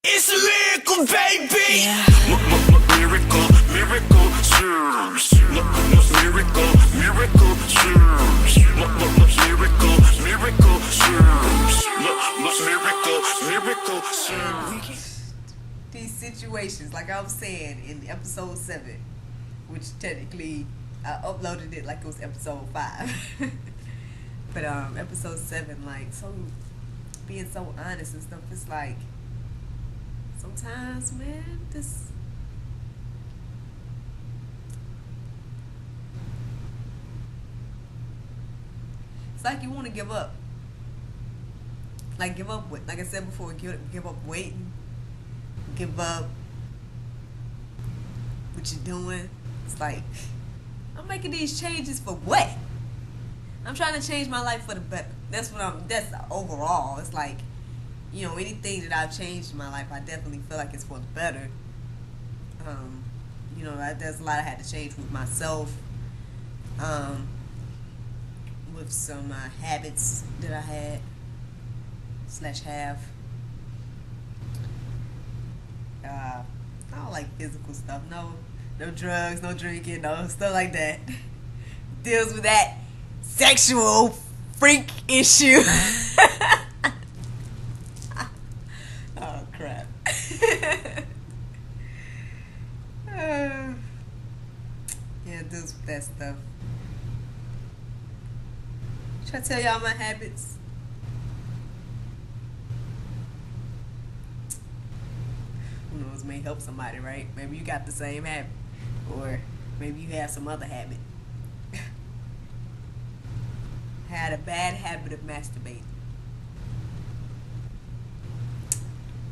It's a miracle, baby. Yeah. Miracle, miracle, serves. Miracle, miracle, serves. Miracle, miracle, serves. Miracle, miracle, serves. These situations, like I was saying in episode 7, which technically I uploaded it like it was episode 5. But episode 7, like, so being so honest and stuff, it's like sometimes, man, it's like you want to give up. Like, give up with, like I said before, give up waiting, give up what you're doing. It's like, I'm making these changes for what? I'm trying to change my life for the better. That's overall. It's like, you know, anything that I've changed in my life, I definitely feel like it's for the better. You know, there's a lot I had to change with myself, with some habits that I had / have. I don't like physical stuff. No drugs, no drinking, no stuff like that. Deals with that sexual freak issue. Oh crap. Yeah, deals with that stuff. Should I tell y'all my habits? Who knows, may help somebody, right? Maybe you got the same habit, or maybe you have some other habit. Had a bad habit of masturbating.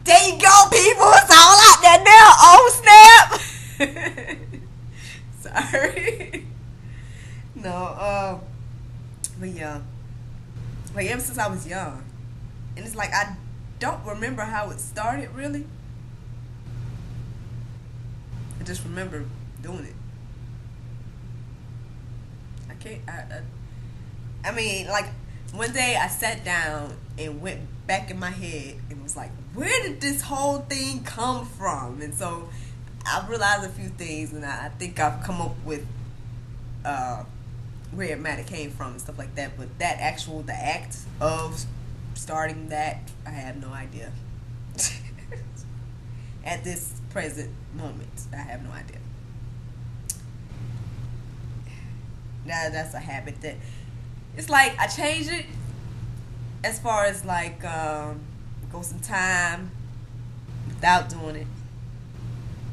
There you go, people. It's all out there now. Oh, snap. Sorry. No, but yeah. Like, ever since I was young. And it's like, I don't remember how it started, really. I just remember doing it. I mean, like, one day I sat down and went back in my head and was like, where did this whole thing come from? And so I realized a few things, and I think I've come up with where it might have came from and stuff like that. But the act of starting that, I have no idea. At this present moment, I have no idea. That's a habit that, it's like I change it as far as like go some time without doing it,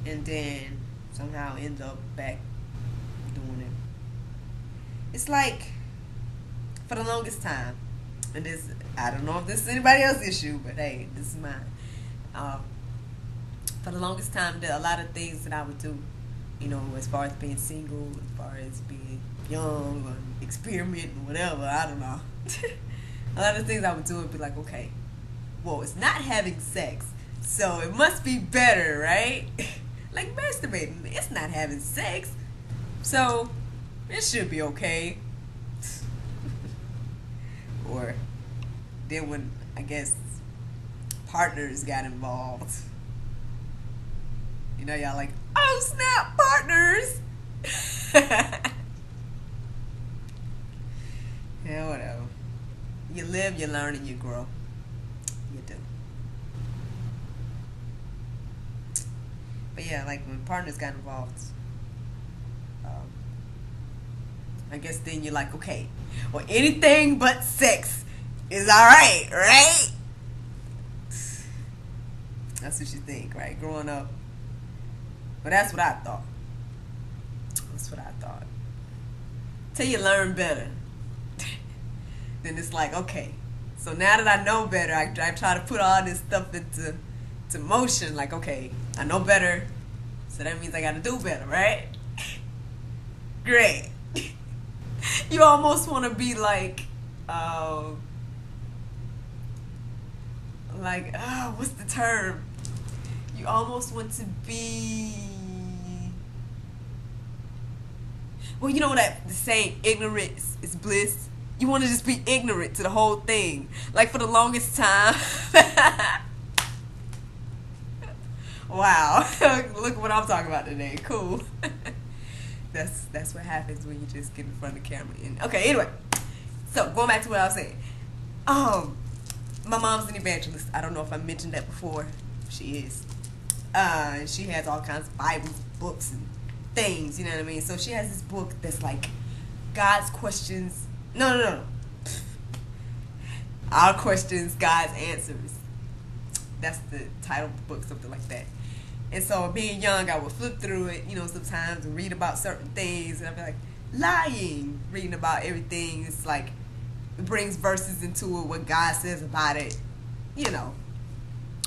and then somehow end up back doing it. It's like, for the longest time, and this, I don't know if this is anybody else's issue, but hey, this is mine. For the longest time, there are a lot of things that I would do, you know, as far as being single, as far as being young, or experimenting, whatever, I don't know. A lot of things I would do would be like, okay, well, it's not having sex, so it must be better, right? Like masturbating, it's not having sex, so it should be okay. Or then when, I guess, partners got involved, you know, y'all like, oh snap, partners. Yeah, whatever. You live, you learn, and you grow. You do. But yeah, like when partners got involved, I guess then you're like, okay, well, anything but sex is alright, right? That's what you think, right? Growing up. But that's what I thought. That's what I thought. Till you learn better. Then it's like, okay, so now that I know better, I try to put all this stuff into motion. Like, okay, I know better, so that means I gotta do better, right? Great. You almost want to be like, what's the term? You almost want to be, well, you know that the saying, ignorance is bliss. You want to just be ignorant to the whole thing. Like, for the longest time, Wow. Look what I'm talking about today. Cool. That's what happens when you just get in front of the camera. And okay, anyway. So going back to what I was saying. My mom's an evangelist. I don't know if I mentioned that before. She is. She has all kinds of Bible books and things, you know what I mean? So she has this book that's like God's questions. No. Our questions, God's answers. That's the title of the book, something like that. And so being young, I would flip through it, sometimes and read about certain things. And I'd be like, lying, reading about everything. It's like, it brings verses into it, what God says about it,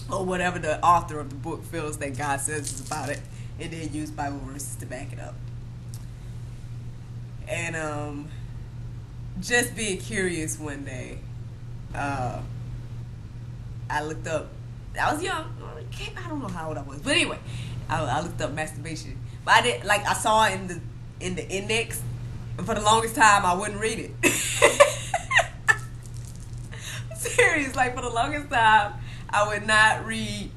or whatever the author of the book feels that God says is about it. And then use Bible verses to back it up. And just being curious one day, I looked up, I was young, I don't know how old I was, but anyway, I looked up masturbation. But I did, I saw it in the index, and for the longest time I wouldn't read it. Serious, for the longest time I would not read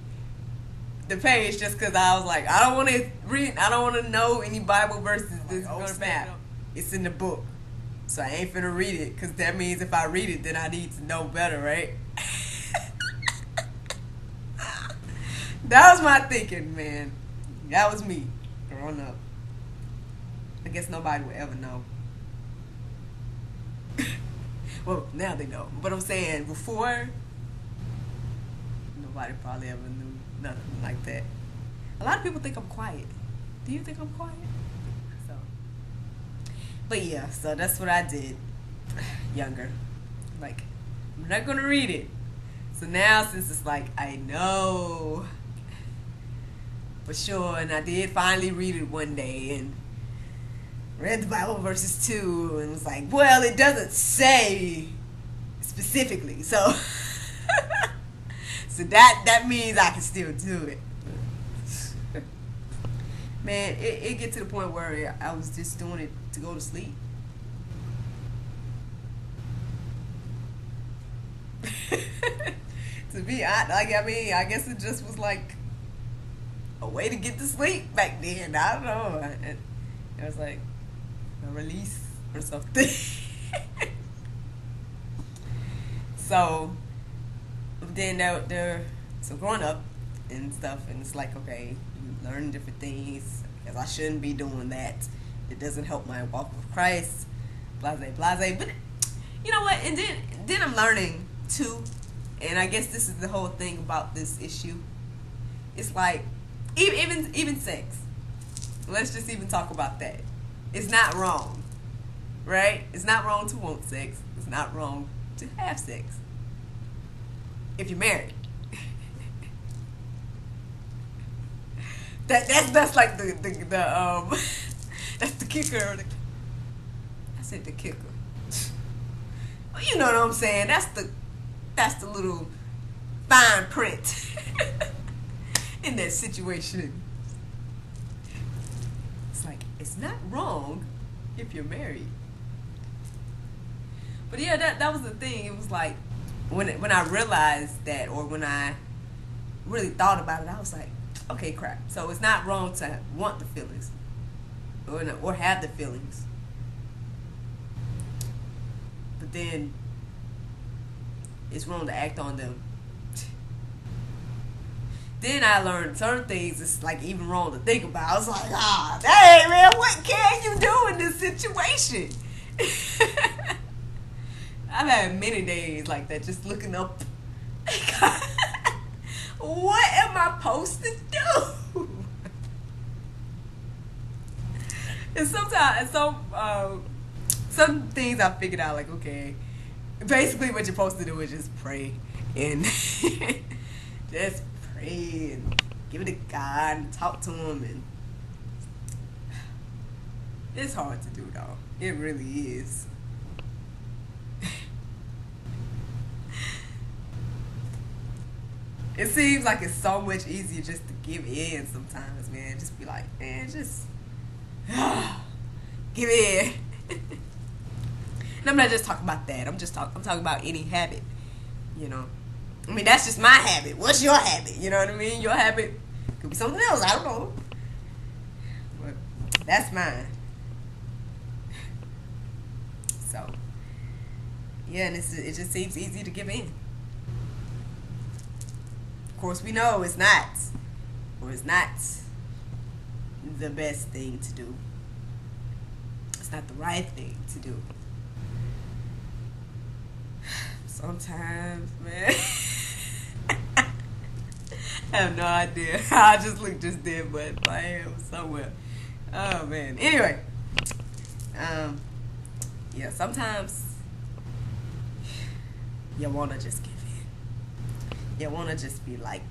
the page just because I was like, I don't want to read, I don't want to know any Bible verses this is going to matter. It's in the book, so I ain't finna read it, because that means if I read it, then I need to know better, right? That was my thinking, man. That was me growing up. I guess nobody would ever know. Well, now they know. But I'm saying, before, nobody probably ever knew nothing like that. A lot of people think I'm quiet. Do you think I'm quiet? So, but yeah, so that's what I did younger. I'm not gonna read it. So now, since it's I know for sure, and I did finally read it one day and read the Bible verses too, and was like, well, it doesn't say specifically, so so that means I can still do it. Man, it get to the point where I was just doing it to go to sleep. To be honest, I guess it just was a way to get to sleep back then. I don't know. It was like a release or something. So then so growing up and stuff, and it's okay, you learn different things, because I shouldn't be doing that. It doesn't help my walk with Christ. Blase. But you know what? And then I'm learning too. And I guess this is the whole thing about this issue. It's even sex. Let's just even talk about that. It's not wrong, right? It's not wrong to want sex. It's not wrong to have sex if you're married. That's the that's the kicker. I said the kicker. Well, you know what I'm saying? That's the little fine print in that situation. It's it's not wrong if you're married. But yeah, that was the thing. It was when I realized that, or when I really thought about it, I was like, okay, crap. So it's not wrong to want the feelings or have the feelings. But then it's wrong to act on them. Then I learned certain things it's even wrong to think about. I was like, dang, man, what can you do in this situation? I've had many days like that, just looking up. What am I supposed to do? And sometimes, some things I figured out, okay, basically what you're supposed to do is just pray and just pray and give it to God and talk to Him, and it's hard to do though. It really is. It seems like it's so much easier just to give in sometimes, man. Just be like, man, just give in. And I'm not just talking about that. I'm talking about any habit, you know. I mean, that's just my habit. What's your habit? You know what I mean? Your habit Could be something else. I don't know. But that's mine. So, yeah, and it just seems easy to give in. Of course, we know it's not. Or it's not the best thing to do. It's not the right thing to do. Sometimes, man. I have no idea. I just looked just there, but I am somewhere. Oh man. Anyway, yeah. Sometimes you wanna just give in. You wanna just be like,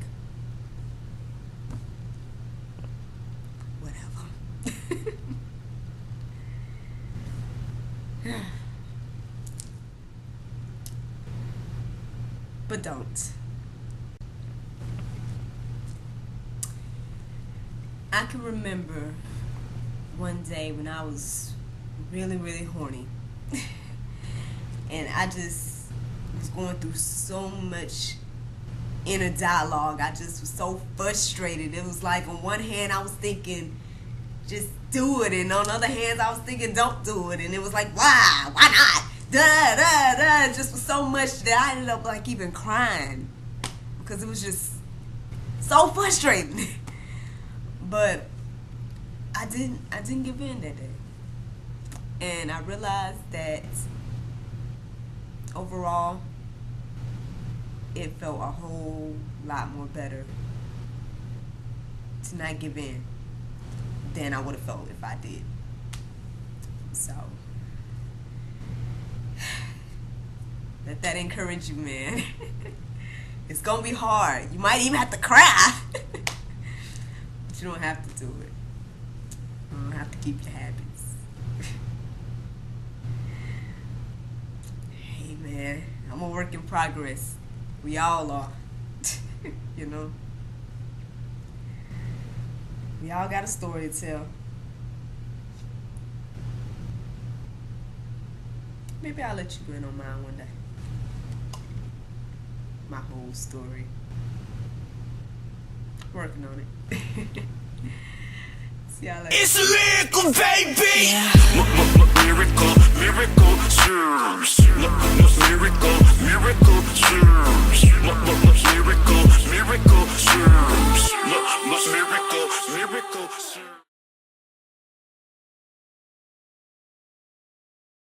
whatever. But don't. I can remember one day when I was really, really horny. And I just was going through so much inner dialogue. I just was so frustrated. It was like on one hand I was thinking, just do it. And on the other hand I was thinking, don't do it. And it was like, why? Why not? Da, da, da. It just was so much that I ended up like even crying. Because it was just so frustrating. But I didn't give in that day. And I realized that overall it felt a whole lot more better to not give in than I would have felt if I did. So let that encourage you, man. It's gonna be hard. You might even have to cry. But you don't have to do it. You don't have to keep your habits. Hey man, I'm a work in progress. We all are. You know? We all got a story to tell. Maybe I'll let you in on mine one day. My whole story. Working on it. See y'all later. It's a miracle, baby. Yeah. Miracle, miracle,